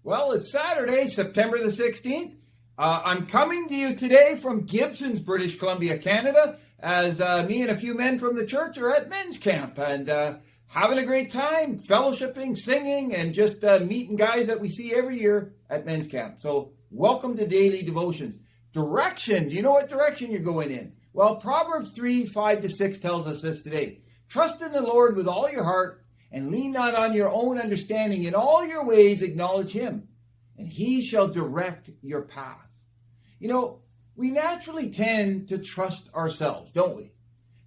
Well, it's Saturday, September the 16th. I'm coming to you today from Gibson's, British Columbia, Canada, as me and a few men from the church are at men's camp and having a great time, fellowshipping, singing, and just meeting guys that we see every year at men's camp. So welcome to Daily Devotions. Direction. Do you know what direction you're going in? Well, Proverbs 3:5-6 tells us this today. Trust in the Lord with all your heart and lean not on your own understanding. In all your ways acknowledge him, and he shall direct your path. You know, we naturally tend to trust ourselves, don't we?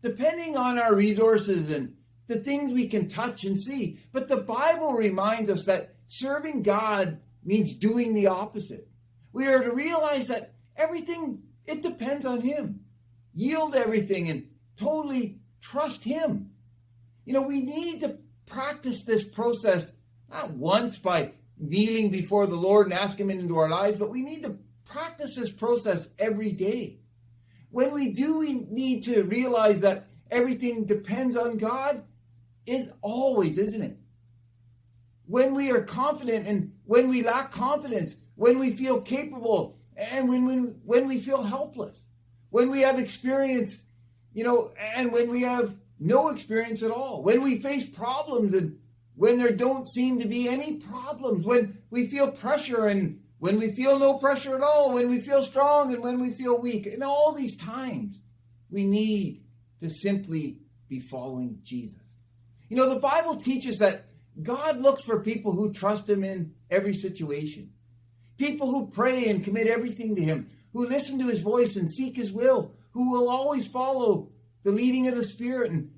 Depending on our resources and the things we can touch and see. But the Bible reminds us that serving God means doing the opposite. We are to realize that everything, it depends on him. Yield everything and totally trust him. You know, we need to practice this process, not once by kneeling before the Lord and ask him into our lives, but we need to practice this process every day. When we do, we need to realize that everything depends on God, is always, isn't it? When we are confident and when we lack confidence, when we feel capable and when we feel helpless, when we have experience, and when we have no experience at all, when we face problems and when there don't seem to be any problems, when we feel pressure and when we feel no pressure at all, when we feel strong and when we feel weak. In all these times, we need to simply be following Jesus. You know, the Bible teaches that God looks for people who trust him in every situation. People who pray and commit everything to him, who listen to his voice and seek his will, who will always follow the leading of the Spirit, and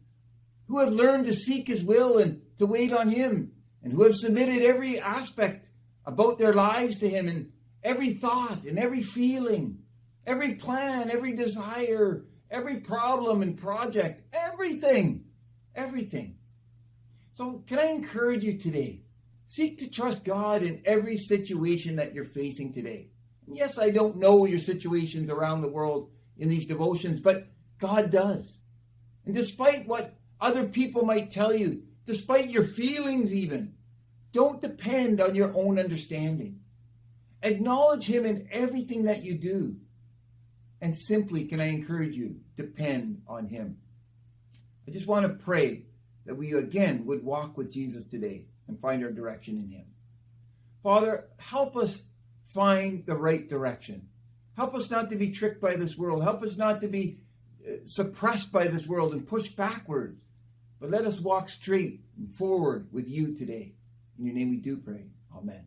who have learned to seek his will and to wait on him, and who have submitted every aspect about their lives to him, and every thought and every feeling, every plan, every desire, every problem and project, everything. So can I encourage you today? Seek to trust God in every situation that you're facing today. And yes, I don't know your situations around the world in these devotions, but God does. And despite what other people might tell you, despite your feelings even, don't depend on your own understanding. Acknowledge him in everything that you do. And simply, can I encourage you, depend on him. I just want to pray that we again would walk with Jesus today and find our direction in him. Father, help us find the right direction. Help us not to be tricked by this world. Help us not to be suppressed by this world and pushed backwards. But let us walk straight and forward with you today. In your name we do pray. Amen.